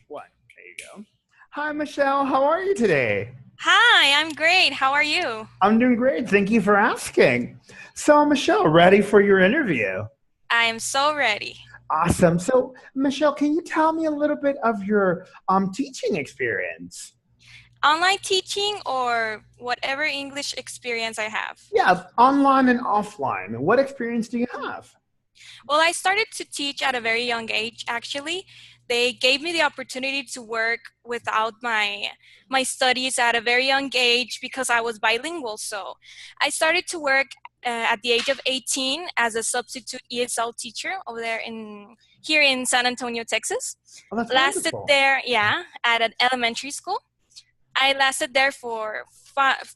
One. There you go. Hi, Michelle. How are you today? Hi, I'm great. How are you? I'm doing great. Thank you for asking. So, Michelle, ready for your interview? I am so ready. Awesome. So, Michelle, can you tell me a little bit of your teaching experience? Online teaching or whatever English experience I have. Yeah, online and offline. What experience do you have? Well, I started to teach at a very young age, actually. They gave me the opportunity to work without my studies at a very young age because I was bilingual. So I started to work at the age of 18 as a substitute ESL teacher over there in here in San Antonio, Texas. Oh, that's Lasted wonderful. there, yeah, at an elementary school. I lasted there for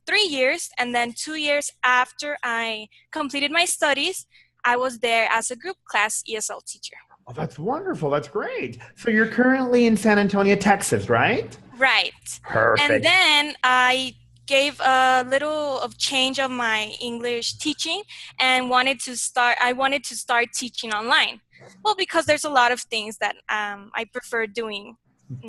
3 years, and then 2 years after I completed my studies, I was there as a group class ESL teacher. Oh, that's wonderful. That's great. So, you're currently in San Antonio, Texas, right? Right. And Perfect. then I gave a little of change of my English teaching and I wanted to start teaching online. Well, because there's a lot of things that I prefer doing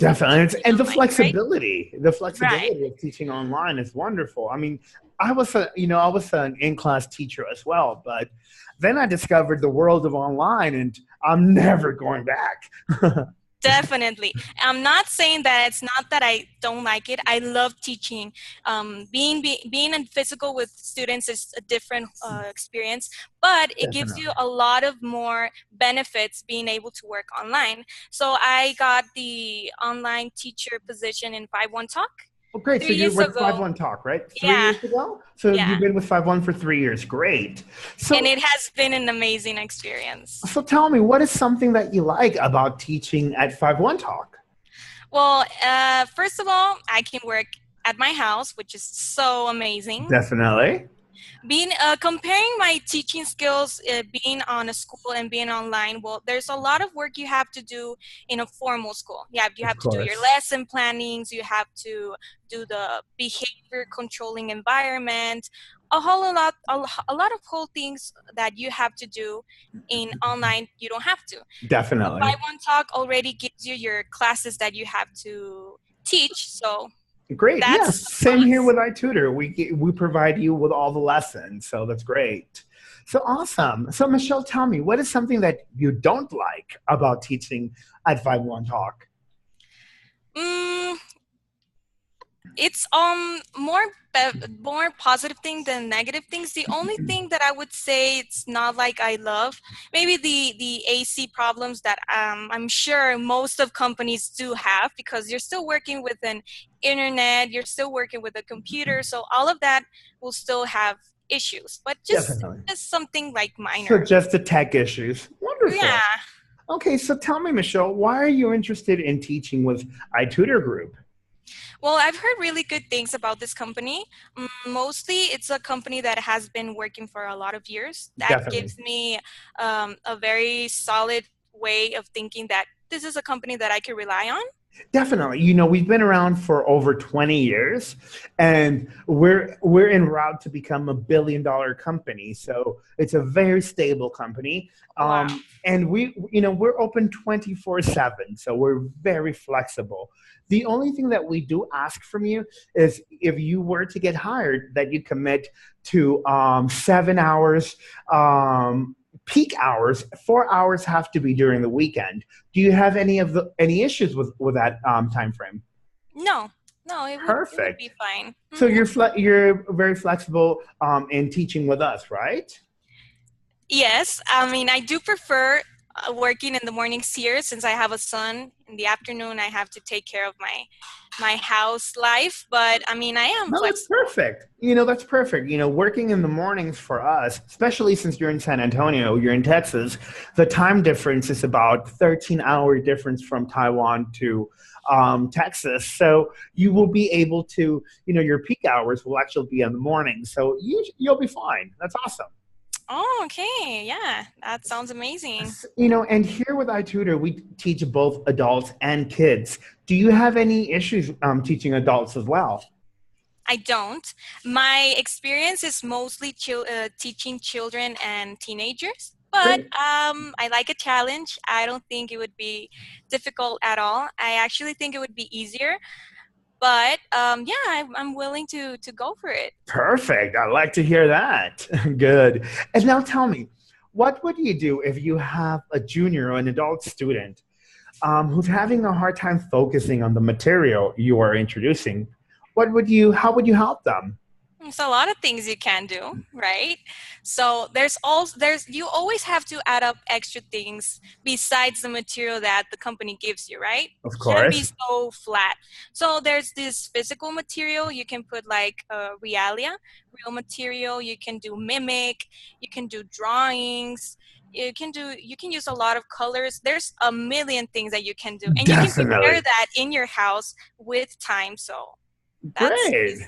Definitely. teaching And online, right? the Right. flexibility of teaching online is wonderful. I mean, I was an in-class teacher as well, but then I discovered the world of online and I'm never going back. Definitely. I'm not saying that it's not that I don't like it. I love teaching. Being in physical with students is a different experience, but it gives you Definitely. a lot of more benefits being able to work online. So I got the online teacher position in 5-1 Talk Well, great. So three you're years with Five ago. One Talk, right? Three Yeah, years ago? So yeah. you've been with Five One for 3 years. Great. And So it has been an amazing experience. so tell me, what is something that you like about teaching at Five One Talk? Well, first of all, I can work at my house, which is so amazing. Definitely. Being Comparing my teaching skills, being on a school and being online, well, there's a lot of work you have to do in a formal school. You Of have to do your course. lesson plannings, you have to do the behavior controlling environment, a lot of whole things that you have to do in online. You don't have to. By Definitely. One Talk already gives you your classes that you have to teach, so Great. that's Yes. a Same here plus. with iTutor. We provide you with all the lessons, so that's great. So awesome. So Michelle, tell me, what is something that you don't like about teaching at Five One Talk? Mm, it's more positive thing than negative things. The only thing that I would say it's not like I love, maybe the AC problems that I'm sure most of companies do have, because you're still working with an internet, you're still working with a computer, so all of that will still have issues, but Definitely. just something like So minor. just the tech issues. Wonderful. Yeah. Okay, so tell me, Michelle, why are you interested in teaching with iTutor Group? Well, I've heard really good things about this company. Mostly, it's a company that has been working for a lot of years. That Definitely. gives me a very solid way of thinking that this is a company that I can rely on. Definitely. We've been around for over 20 years and we're en route to become a $1 billion company. So it's a very stable company. Wow. And we're open 24/7. So we're very flexible. The only thing that we do ask from you is if you were to get hired, that you commit to 7 hours, peak hours. 4 hours have to be during the weekend. Do you have any issues with that time frame? No, no, it would be Perfect. fine. So you're very flexible in teaching with us, right? Yes, I mean, I do prefer working in the mornings here since I have a son. In the afternoon, I have to take care of my house life, but I mean, I am No, that's flexible. perfect. That's perfect. Working in the mornings for us, especially since you're in San Antonio, you're in Texas, the time difference is about 13-hour difference from Taiwan to Texas. So you will be able to, your peak hours will actually be in the morning. So you'll be fine. That's awesome. Oh, okay. Yeah, that sounds amazing. And here with iTutor, we teach both adults and kids. Do you have any issues teaching adults as well? I don't. My experience is mostly teaching children and teenagers. But Great. I like a challenge. I don't think it would be difficult at all. I actually think it would be easier. But yeah, I'm willing to go for it. Perfect. I like to hear that. Good. And now tell me, what would you do if you have a junior or an adult student who's having a hard time focusing on the material you are introducing? How would you help them? There's a lot of things you can do, right? So you always have to add up extra things besides the material that the company gives you, right? Of Shouldn't be course. so flat. So there's this physical material you can put like realia, real material. You can do mimic. You can do drawings. You can use a lot of colors. There's a million things that you can do, and you can prepare Definitely. that in your house with time. So that's Great.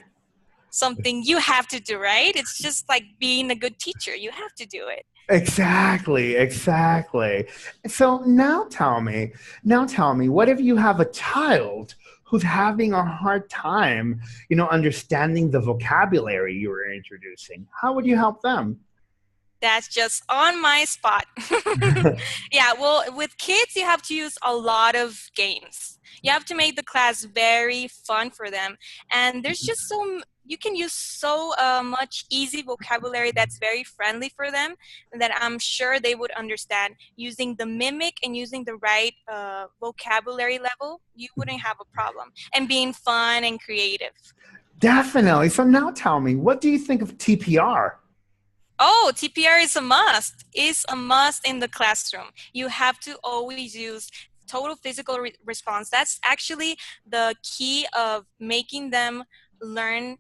something you have to do, right? It's just like being a good teacher. You have to do it. Exactly, exactly. So now tell me, what if you have a child who's having a hard time, understanding the vocabulary you were introducing? How would you help them? That's just on my spot. Yeah, well, with kids, you have to use a lot of games. You have to make the class very fun for them. And there's just you can use so much easy vocabulary that's very friendly for them that I'm sure they would understand. Using the mimic and using the right vocabulary level, you wouldn't have a problem. And being fun and creative. Definitely. So now tell me, what do you think of TPR? Oh, TPR is a must. Is a must in the classroom. You have to always use total physical response. That's actually the key of making them learn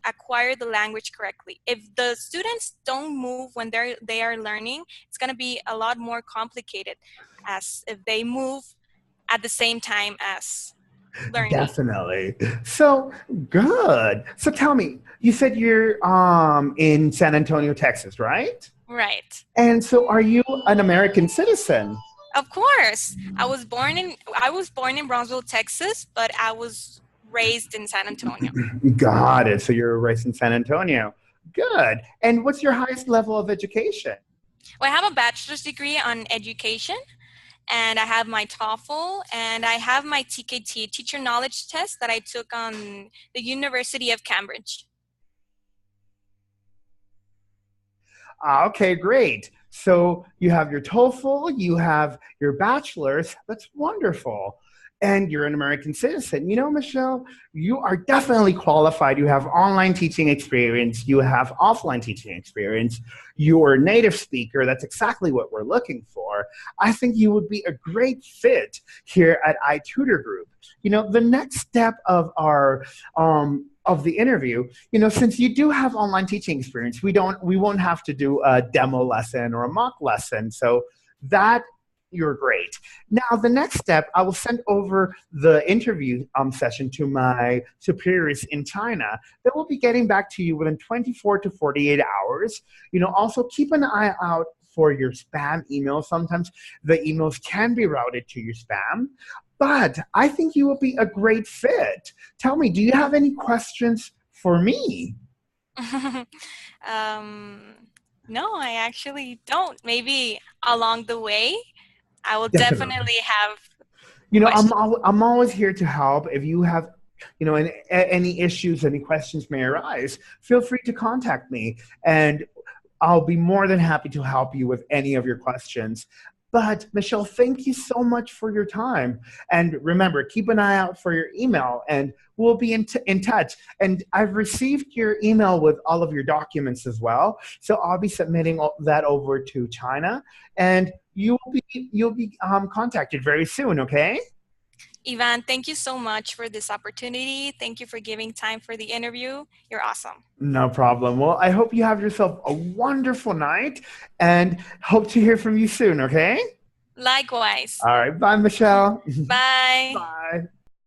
acquire the language correctly. If the students don't move when they are learning, it's going to be a lot more complicated as if they move at the same time as learning. Definitely. So good. So tell me, you said you're in San Antonio, Texas, right? Right. And so are you an American citizen? Of course. I was born in Brownsville, Texas, but I was raised in San Antonio. Got it. So you're raised in San Antonio. Good. And what's your highest level of education? Well, I have a bachelor's degree on education, and I have my TOEFL, and I have my TKT, teacher knowledge test that I took on the University of Cambridge. Okay, great. So you have your TOEFL, you have your bachelor's. That's wonderful. And you're an American citizen. Michelle, you are definitely qualified. You have online teaching experience, you have offline teaching experience, you're a native speaker. That's exactly what we're looking for. I think you would be a great fit here at iTutor Group. The next step of the interview, since you do have online teaching experience, we won't have to do a demo lesson or a mock lesson. So that you're great. Now, the next step, I will send over the interview session to my superiors in China. They will be getting back to you within 24 to 48 hours. Also keep an eye out for your spam email. Sometimes the emails can be routed to your spam, but I think you will be a great fit. Tell me, do you have any questions for me? um, no, I actually don't. Maybe along the way, I will Definitely. definitely have I'm questions. I'm always here to help. If you have, any issues, any questions may arise, feel free to contact me, and I'll be more than happy to help you with any of your questions. But Michelle, thank you so much for your time. And remember, keep an eye out for your email, and we'll be in touch. And I've received your email with all of your documents as well. So I'll be submitting that over to China, and you'll be contacted very soon. Okay? Ivan, thank you so much for this opportunity. Thank you for giving time for the interview. You're awesome. No problem. Well, I hope you have yourself a wonderful night, and hope to hear from you soon. Okay? Likewise. All right. Bye, Michelle. Bye. Bye.